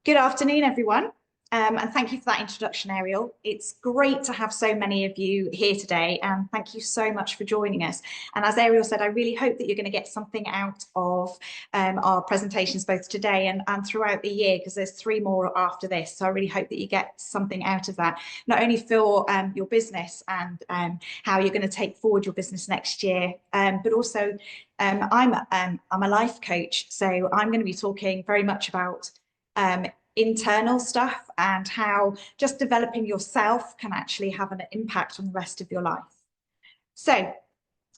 Good afternoon, everyone. And thank you for that introduction, Ariel. It's great to have so many of you here today, and thank you so much for joining us. And as Ariel said, I really hope that you're going to get something out of our presentations both today and throughout the year, because there's 3 more after this. So I really hope that you get something out of that, not only for your business and how you're going to take forward your business next year, but also I'm a life coach. So I'm going to be talking very much about internal stuff and how just developing yourself can actually have an impact on the rest of your life. So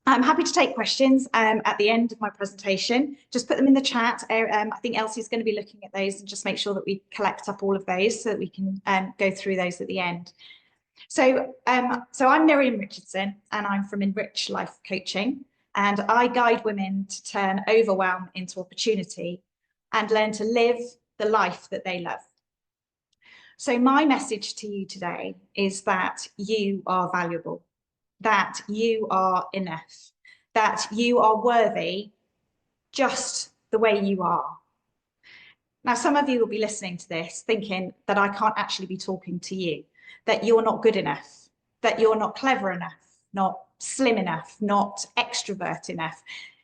I'm happy to take questions at the end of my presentation. Just put them in the chat. I think Elsie's going to be looking at those and just make sure that we collect up all of those so that we can go through those at the end. So I'm Miriam Richardson, and I'm from Enrich Life Coaching, and I guide women to turn overwhelm into opportunity and learn to live the life that they love. So my message to you today is that you are valuable, that you are enough, that you are worthy just the way you are. Now, some of you will be listening to this thinking that I can't actually be talking to you, that you're not good enough, that you're not clever enough, not slim enough, not extrovert enough,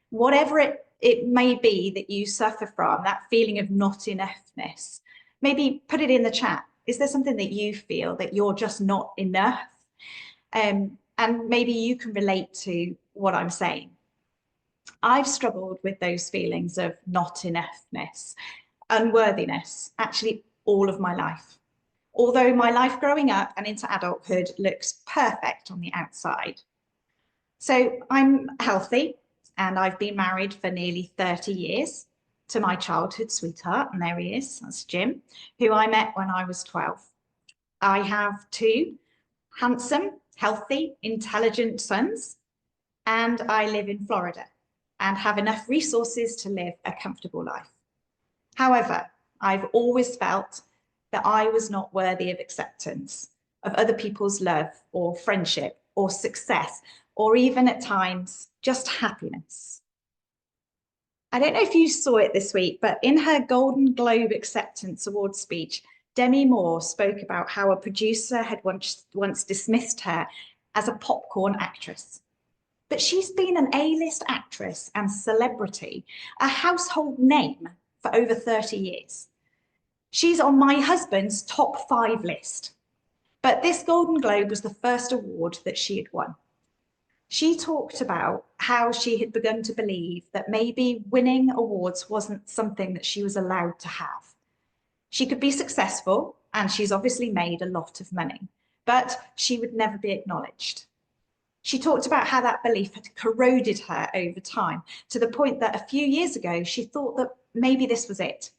whatever it may be that you suffer from, that feeling of not enoughness. Maybe put it in the chat. Is there something that you feel that you're just not enough? And maybe you can relate to what I'm saying. I've struggled with those feelings of not enoughness, unworthiness, actually all of my life. Although my life growing up and into adulthood looks perfect on the outside. So I'm healthy, and I've been married for nearly 30 years to my childhood sweetheart, and there he is, that's Jim, who I met when I was 12. I have 2 handsome, healthy, intelligent sons, and I live in Florida and have enough resources to live a comfortable life. However, I've always felt that I was not worthy of acceptance, of other people's love or friendship or success, or even at times, just happiness. I don't know if you saw it this week, but in her Golden Globe Acceptance Award speech, Demi Moore spoke about how a producer had once dismissed her as a popcorn actress. But she's been an A-list actress and celebrity, a household name for over 30 years. She's on my husband's top 5 list. But this Golden Globe was the first award that she had won. She talked about how she had begun to believe that maybe winning awards wasn't something that she was allowed to have. She could be successful, and she's obviously made a lot of money, but she would never be acknowledged. She talked about how that belief had corroded her over time, to the point that a few years ago, she thought that maybe this was it.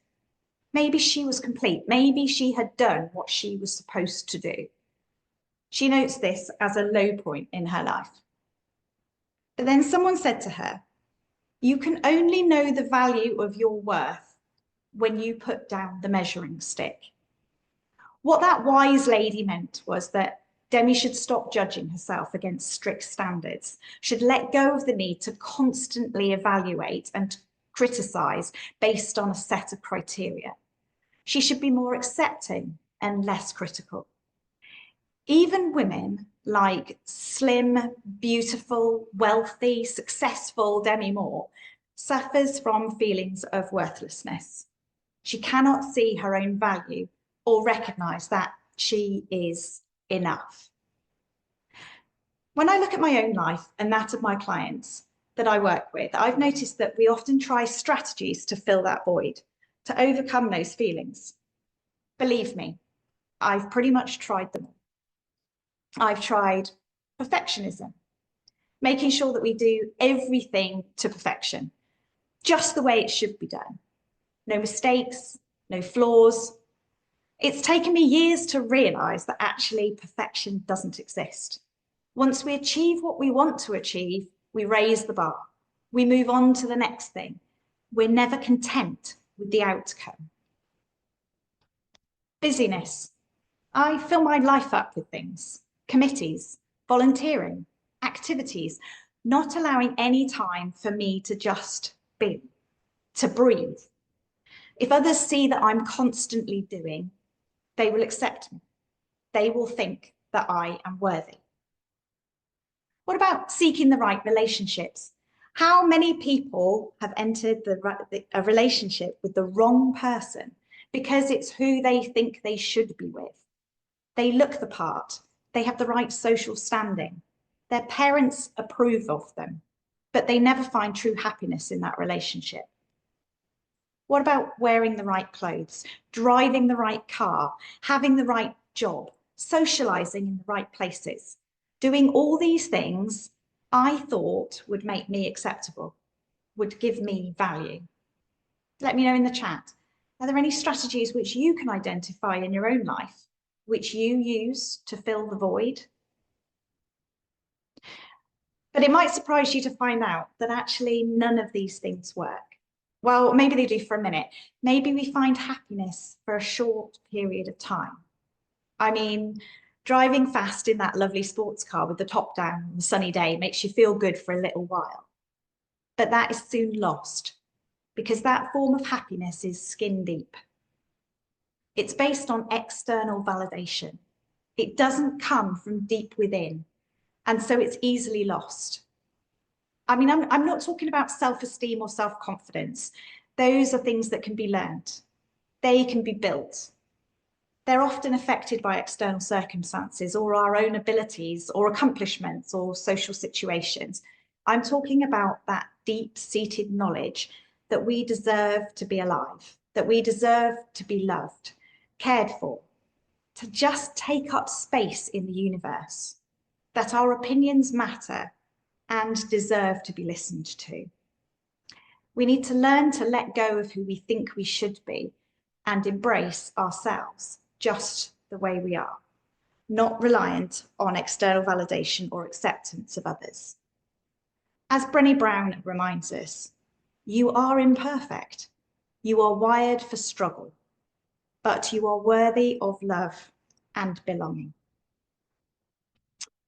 Maybe she was complete. Maybe she had done what she was supposed to do. She notes this as a low point in her life. But then someone said to her, "You can only know the value of your worth when you put down the measuring stick." What that wise lady meant was that Demi should stop judging herself against strict standards, should let go of the need to constantly evaluate and criticize based on a set of criteria. She should be more accepting and less critical. Even women like slim, beautiful, wealthy, successful Demi Moore suffers from feelings of worthlessness. She cannot see her own value or recognize that she is enough. When I look at my own life and that of my clients that I work with, I've noticed that we often try strategies to fill that void, to overcome those feelings. Believe me, I've pretty much tried them all. I've tried perfectionism, making sure that we do everything to perfection, just the way it should be done. No mistakes, no flaws. It's taken me years to realize that actually perfection doesn't exist. Once we achieve what we want to achieve, we raise the bar. We move on to the next thing. We're never content with the outcome. Busyness. I fill my life up with things. Committees, volunteering, activities, not allowing any time for me to just be, to breathe. If others see that I'm constantly doing, they will accept me. They will think that I am worthy. What about seeking the right relationships? How many people have entered a relationship with the wrong person because it's who they think they should be with? They look the part. They have the right social standing. Their parents approve of them, but they never find true happiness in that relationship. What about wearing the right clothes, driving the right car, having the right job, socializing in the right places? Doing all these things I thought would make me acceptable, would give me value. Let me know in the chat. Are there any strategies which you can identify in your own life, which you use to fill the void? But it might surprise you to find out that actually none of these things work. Well, maybe they do for a minute. Maybe we find happiness for a short period of time. I mean, driving fast in that lovely sports car with the top down on a sunny day makes you feel good for a little while. But that is soon lost because that form of happiness is skin deep. It's based on external validation. It doesn't come from deep within, and so it's easily lost. I mean, I'm not talking about self-esteem or self-confidence. Those are things that can be learned. They can be built. They're often affected by external circumstances or our own abilities or accomplishments or social situations. I'm talking about that deep-seated knowledge that we deserve to be alive, that we deserve to be loved, cared for, to just take up space in the universe, that our opinions matter and deserve to be listened to. We need to learn to let go of who we think we should be and embrace ourselves just the way we are, not reliant on external validation or acceptance of others. As Brené Brown reminds us, you are imperfect. You are wired for struggle, but you are worthy of love and belonging.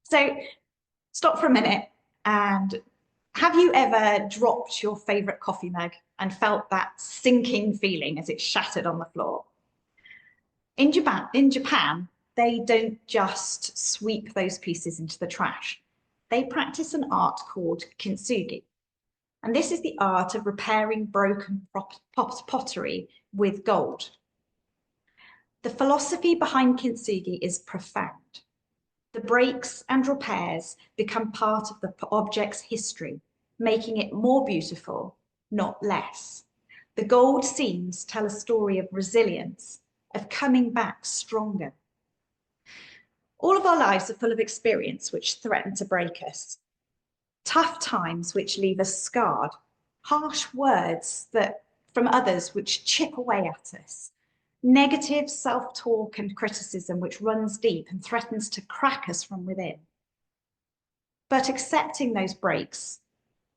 So stop for a minute and have you ever dropped your favorite coffee mug and felt that sinking feeling as it shattered on the floor? In Japan, they don't just sweep those pieces into the trash. They practice an art called kintsugi. And this is the art of repairing broken pottery with gold. The philosophy behind kintsugi is profound. The breaks and repairs become part of the object's history, making it more beautiful, not less. The gold seams tell a story of resilience, of coming back stronger. All of our lives are full of experience which threaten to break us. Tough times which leave us scarred, harsh words from others which chip away at us, negative self-talk and criticism which runs deep and threatens to crack us from within. But accepting those breaks,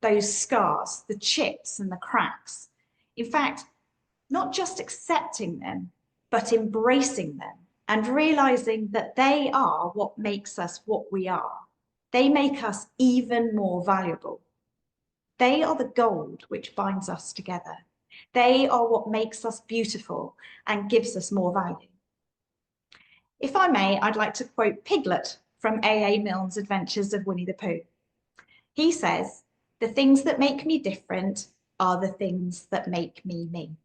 those scars, the chips and the cracks, in fact, not just accepting them, but embracing them and realizing that they are what makes us what we are. They make us even more valuable. They are the gold which binds us together. They are what makes us beautiful and gives us more value. If I may, I'd like to quote Piglet from A.A. Milne's Adventures of Winnie the Pooh. He says, "The things that make me different are the things that make me me."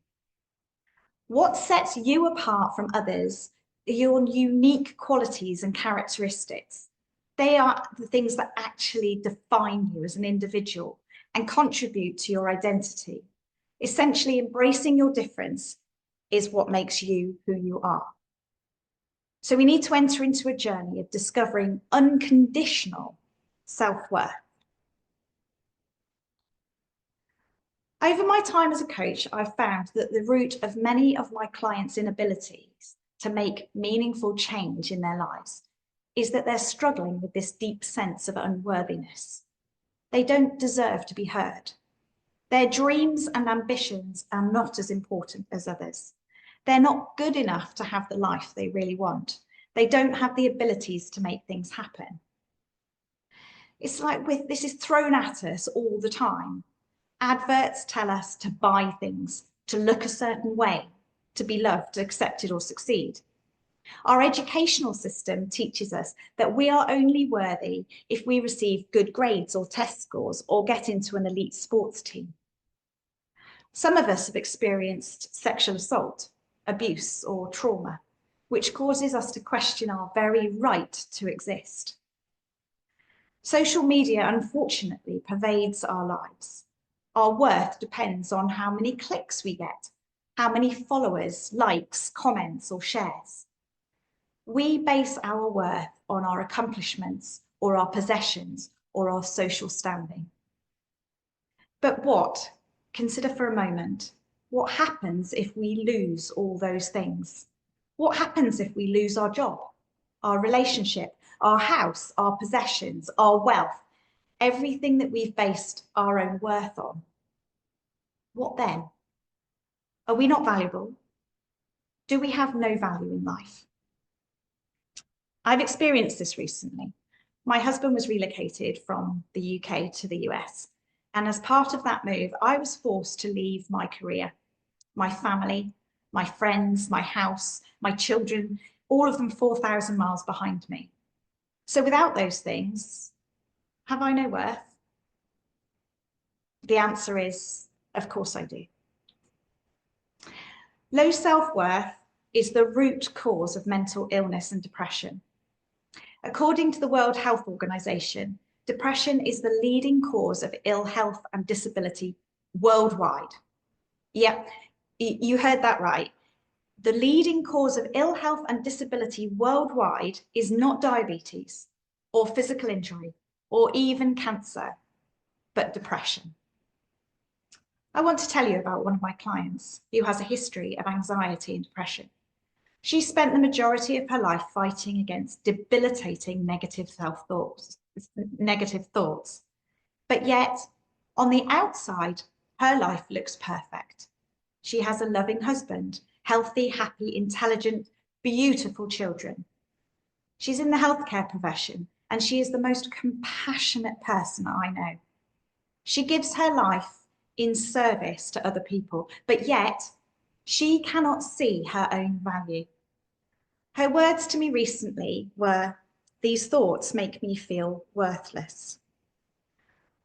What sets you apart from others are your unique qualities and characteristics. They are the things that actually define you as an individual and contribute to your identity. Essentially, embracing your difference is what makes you who you are. So we need to enter into a journey of discovering unconditional self-worth. Over my time as a coach, I've found that the root of many of my clients' inabilities to make meaningful change in their lives is that they're struggling with this deep sense of unworthiness. They don't deserve to be heard. Their dreams and ambitions are not as important as others. They're not good enough to have the life they really want. They don't have the abilities to make things happen. It's like this is thrown at us all the time. Adverts tell us to buy things, to look a certain way, to be loved, accepted, or succeed. Our educational system teaches us that we are only worthy if we receive good grades or test scores or get into an elite sports team. Some of us have experienced sexual assault, abuse, or trauma, which causes us to question our very right to exist. Social media, unfortunately, pervades our lives. Our worth depends on how many clicks we get, how many followers, likes, comments, or shares. We base our worth on our accomplishments or our possessions or our social standing. But consider for a moment, what happens if we lose all those things? What happens if we lose our job, our relationship, our house, our possessions, our wealth, everything that we've based our own worth on? What then? Are we not valuable? Do we have no value in life? I've experienced this recently. My husband was relocated from the UK to the US. And as part of that move, I was forced to leave my career, my family, my friends, my house, my children, all of them 4,000 miles behind me. So without those things, have I no worth? The answer is, of course I do. Low self-worth is the root cause of mental illness and depression. According to the World Health Organization, depression is the leading cause of ill health and disability worldwide. Yep, you heard that right. The leading cause of ill health and disability worldwide is not diabetes or physical injury or even cancer, but depression. I want to tell you about one of my clients who has a history of anxiety and depression. She spent the majority of her life fighting against debilitating negative thoughts. But yet, on the outside, her life looks perfect. She has a loving husband, healthy, happy, intelligent, beautiful children. She's in the healthcare profession, and she is the most compassionate person I know. She gives her life in service to other people, but yet she cannot see her own value. Her words to me recently were, "These thoughts make me feel worthless."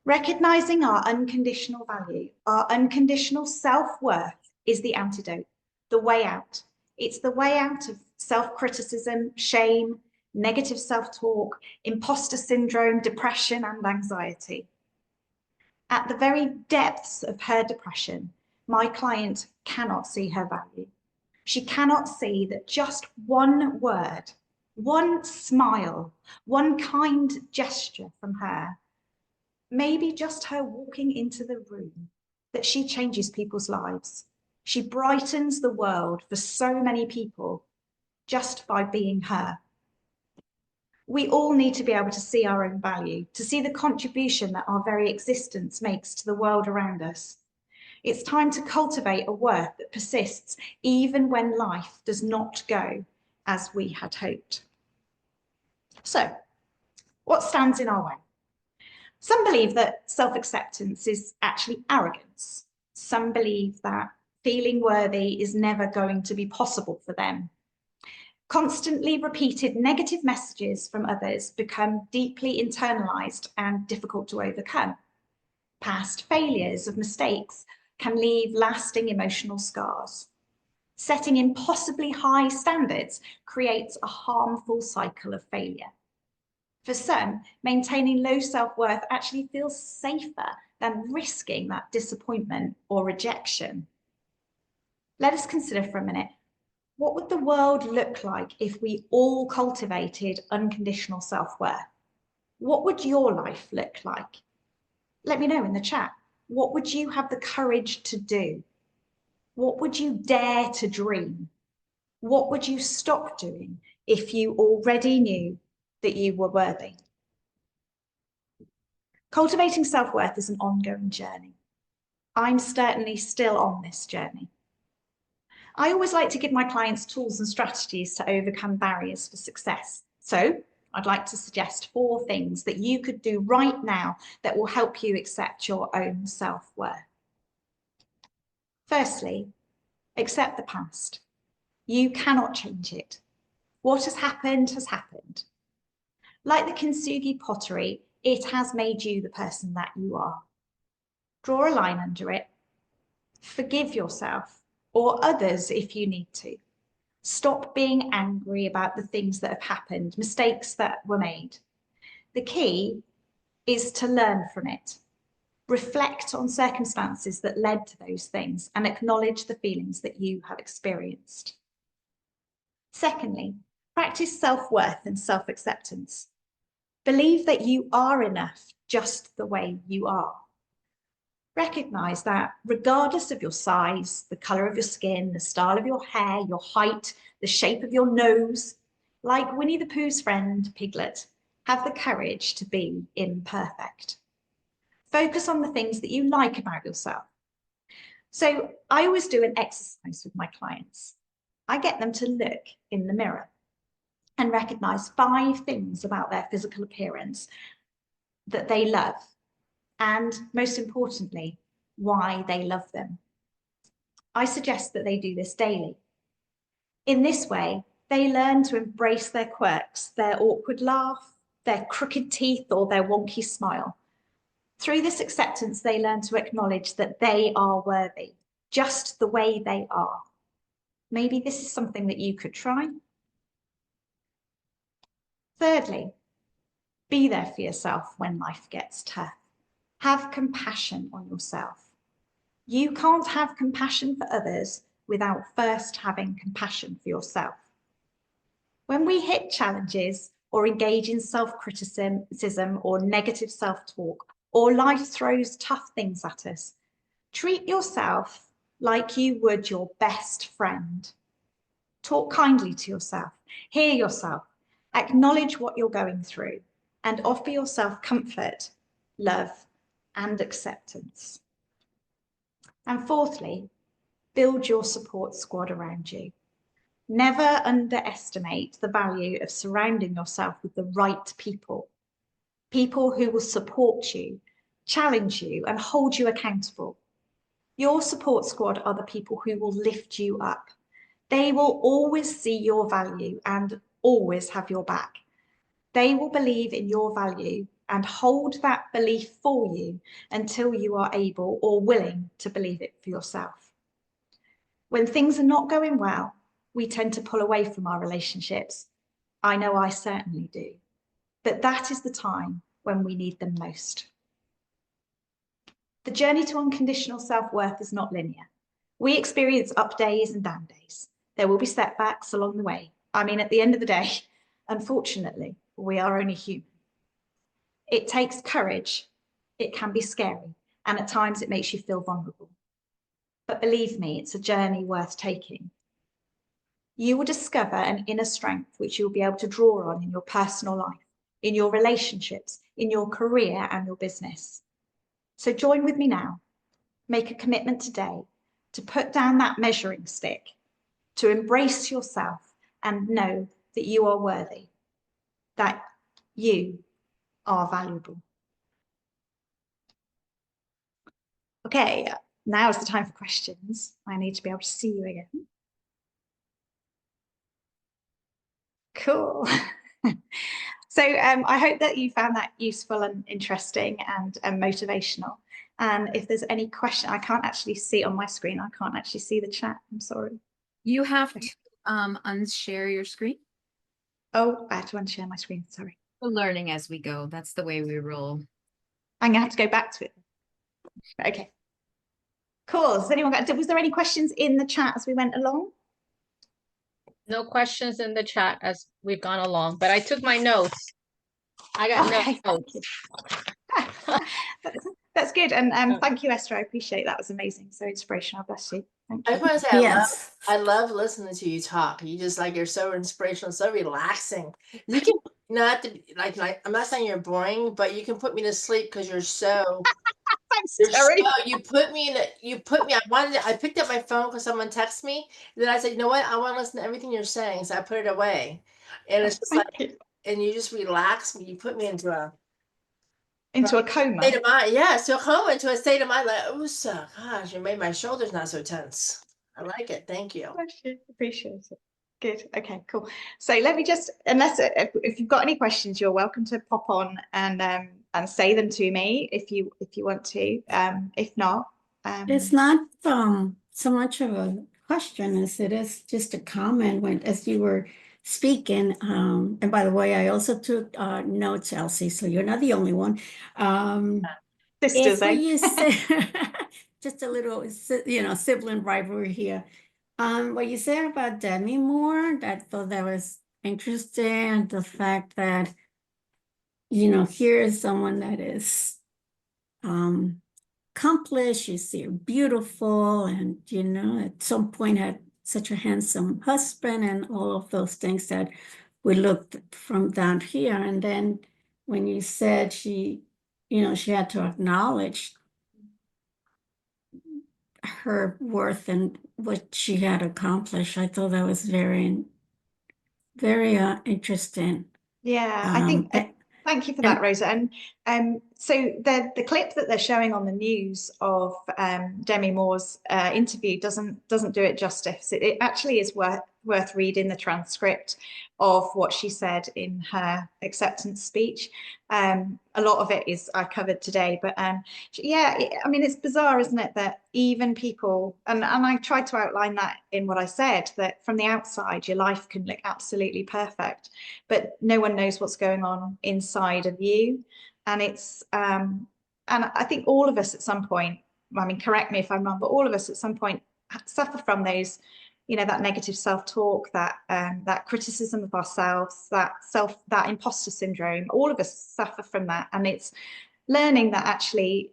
Recognizing our unconditional value, our unconditional self-worth is the antidote, the way out. It's the way out of self-criticism, shame, negative self-talk, imposter syndrome, depression, and anxiety. At the very depths of her depression, my client cannot see her value. She cannot see that just one word, one smile, one kind gesture from her, maybe just her walking into the room, that she changes people's lives. She brightens the world for so many people just by being her. We all need to be able to see our own value, to see the contribution that our very existence makes to the world around us. It's time to cultivate a worth that persists even when life does not go as we had hoped. So, what stands in our way? Some believe that self-acceptance is actually arrogance. Some believe that feeling worthy is never going to be possible for them. Constantly repeated negative messages from others become deeply internalized and difficult to overcome. Past failures of mistakes can leave lasting emotional scars. Setting impossibly high standards creates a harmful cycle of failure. For some, maintaining low self-worth actually feels safer than risking that disappointment or rejection. Let us consider for a minute, what would the world look like if we all cultivated unconditional self-worth? What would your life look like? Let me know in the chat. What would you have the courage to do? What would you dare to dream? What would you stop doing if you already knew that you were worthy? Cultivating self-worth is an ongoing journey. I'm certainly still on this journey. I always like to give my clients tools and strategies to overcome barriers for success. So I'd like to suggest 4 things that you could do right now that will help you accept your own self-worth. Firstly, accept the past. You cannot change it. What has happened has happened. Like the kintsugi pottery, it has made you the person that you are. Draw a line under it. Forgive yourself or others if you need to. Stop being angry about the things that have happened, mistakes that were made. The key is to learn from it. Reflect on circumstances that led to those things and acknowledge the feelings that you have experienced. Secondly, practice self-worth and self-acceptance. Believe that you are enough just the way you are. Recognize that regardless of your size, the color of your skin, the style of your hair, your height, the shape of your nose, like Winnie the Pooh's friend, Piglet, have the courage to be imperfect. Focus on the things that you like about yourself. So I always do an exercise with my clients. I get them to look in the mirror and recognize 5 things about their physical appearance that they love, and most importantly, why they love them. I suggest that they do this daily. In this way, they learn to embrace their quirks, their awkward laugh, their crooked teeth, or their wonky smile. Through this acceptance, they learn to acknowledge that they are worthy, just the way they are. Maybe this is something that you could try. Thirdly, be there for yourself when life gets tough. Have compassion on yourself. You can't have compassion for others without first having compassion for yourself. When we hit challenges or engage in self-criticism or negative self-talk, or life throws tough things at us, treat yourself like you would your best friend. Talk kindly to yourself, hear yourself, acknowledge what you're going through, and offer yourself comfort, love, and acceptance. And fourthly, build your support squad around you. Never underestimate the value of surrounding yourself with the right people. People who will support you, challenge you, and hold you accountable. Your support squad are the people who will lift you up. They will always see your value and always have your back. They will believe in your value and hold that belief for you until you are able or willing to believe it for yourself. When things are not going well, we tend to pull away from our relationships. I know I certainly do. But that is the time when we need them most. The journey to unconditional self-worth is not linear. We experience up days and down days. There will be setbacks along the way. I mean, at the end of the day, unfortunately, we are only human. It takes courage. It can be scary. And at times it makes you feel vulnerable. But believe me, it's a journey worth taking. You will discover an inner strength which you'll be able to draw on in your personal life, in your relationships, in your career and your business. So join with me now. Make a commitment today to put down that measuring stick, to embrace yourself and know that you are worthy, that you are valuable. Okay, now is the time for questions. I need to be able to see you again. Cool. So I hope that you found that useful and interesting and motivational. And if there's any question, I can't actually see it on my screen. I can't actually see the chat. I'm sorry. You have to unshare your screen. Oh, I have to unshare my screen. Sorry. We're learning as we go. That's the way we roll. I'm gonna have to go back to it. Okay. Cool. Has anyone was there any questions in the chat as we went along? No questions in the chat as we've gone along, but I took my notes. I got notes. That's good. And thank you, Esther. I appreciate that. It was amazing. So inspirational. Bless you. Thank you. I just want to say I love listening to you talk. You just you're so inspirational, so relaxing. You can not to like I'm not saying you're boring, but you can put me to sleep because you're so you put me I picked up my phone because someone texted me. Then I said, you know what? I want to listen to everything you're saying. So I put it away. And it's just and you just relax me. You put me into Into a coma. State of mind, yeah. So home into a state of mind like, oh, so gosh, you made my shoulders not so tense. I like it. Thank you. Bless you. Appreciate it. Good. Okay, cool. So let me just, unless if you've got any questions, you're welcome to pop on and say them to me if you want to. If not, It's not so much of a question as it is just a comment when as you were speaking. And by the way, I also took notes, Elsie, so you're not the only one. sisters, If what eh? you say, just a little, sibling rivalry here. What you said about Demi Moore, I thought that was interesting. The fact that, here is someone that is accomplished, you see her beautiful, and at some point had such a handsome husband and all of those things that we looked from down here. And then when you said she had to acknowledge her worth and what she had accomplished, I thought that was very, very interesting. Yeah, I think thank you for that, Rosa. And so the clip that they're showing on the news of Demi Moore's interview doesn't do it justice. It actually is worth reading the transcript of what she said in her acceptance speech. A lot of it is I covered today, but yeah, I mean, it's bizarre, isn't it, that even people, and I tried to outline that in what I said, that from the outside, your life can look absolutely perfect, but no one knows what's going on inside of you. And it's, and I think all of us at some point, I mean, correct me if I'm wrong, but all of us at some point suffer from those, that negative self-talk, that criticism of ourselves, that imposter syndrome. All of us suffer from that, and it's learning that actually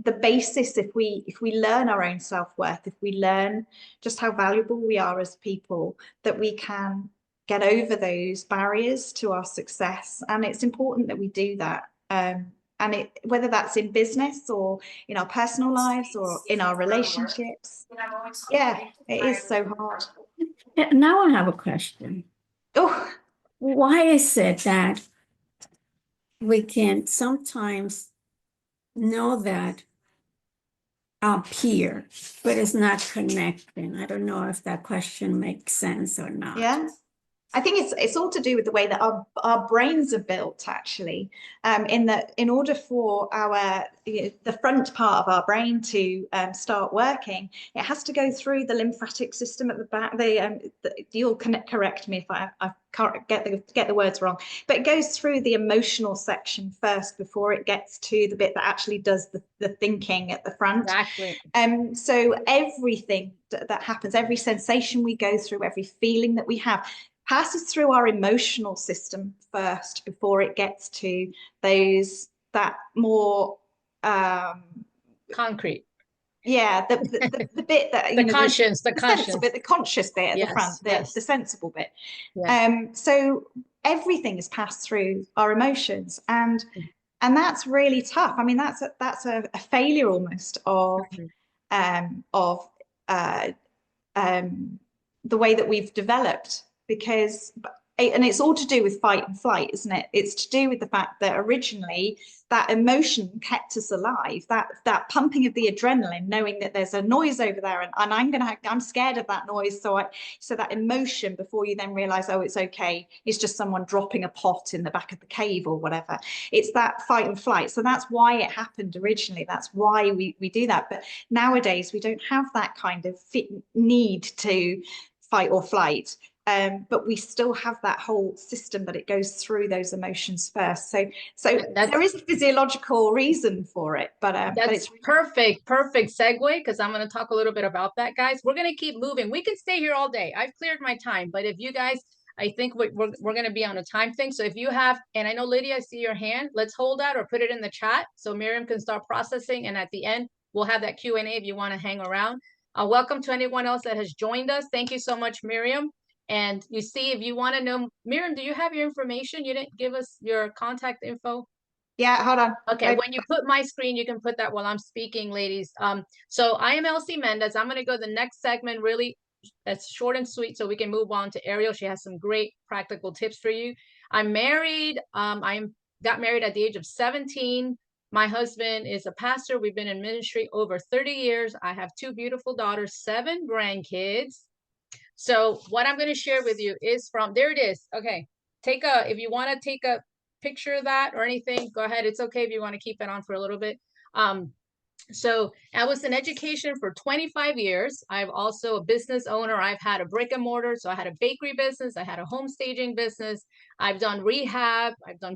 the basis, if we learn our own self-worth, if we learn just how valuable we are as people, that we can get over those barriers to our success. And it's important that we do that. And whether that's in business or in our personal lives or in our relationships, yeah, it is so hard. Now I have a question. Oh, Why is it that we can sometimes know that up here, but it's not connecting? I don't know if that question makes sense or not. yeah. I think it's all to do with the way that our brains are built, actually, in that in order for the front part of our brain to start working, it has to go through the lymphatic system at the back. You'll correct me if I can't get the words wrong, but it goes through the emotional section first before it gets to the bit that actually does the thinking at the front. Exactly. So everything that happens, every sensation we go through, every feeling that we have, passes through our emotional system first before it gets to that more concrete. Yeah, the bit that the conscious the conscious bit at yes, the front, the sensible bit. Yes. So everything is passed through our emotions, and that's really tough. I mean, that's a failure almost of the way that we've developed, and it's all to do with fight and flight, isn't it? It's to do with the fact that originally that emotion kept us alive, that pumping of the adrenaline, knowing that there's a noise over there, and I'm scared of that noise. So that emotion, before you then realize, oh, it's okay, it's just someone dropping a pot in the back of the cave or whatever. It's that fight and flight. So that's why it happened originally. That's why we do that. But nowadays we don't have that kind of need to fight or flight. But we still have that whole system that it goes through those emotions first. So there is a physiological reason for it, but it's perfect segue, because I'm going to talk a little bit about that, guys. We're going to keep moving. We can stay here all day. I've cleared my time, but if you guys, I think we're going to be on a time thing. So if you have, and I know Lydia, I see your hand, let's hold that or put it in the chat so Miriam can start processing. And at the end, we'll have that Q&A if you want to hang around. Welcome to anyone else that has joined us. Thank you so much, Miriam. And you see, if you want to know, Miriam, do you have your information? You didn't give us your contact info. Yeah, hold on. Okay, when you put my screen, you can put that while I'm speaking, ladies. So I am Elsie Mendez. I'm going to go to the next segment, really, that's short and sweet, so we can move on to Ariel. She has some great practical tips for you. I'm married. I got married at the age of 17. My husband is a pastor. We've been in ministry over 30 years. I have 2 beautiful daughters, 7 grandkids. So what I'm going to share with you is from, there it is. Okay. If you want to take a picture of that or anything, go ahead. It's okay if you want to keep it on for a little bit. So I was in education for 25 years. I'm also a business owner. I've had a brick and mortar. So I had a bakery business. I had a home staging business. I've done rehab. I've done,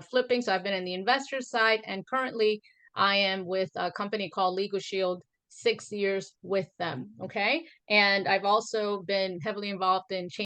flipping. So I've been in the investor side. And currently I am with a company called Legal Shield, 6 years with them. Okay. And I've also been heavily involved in change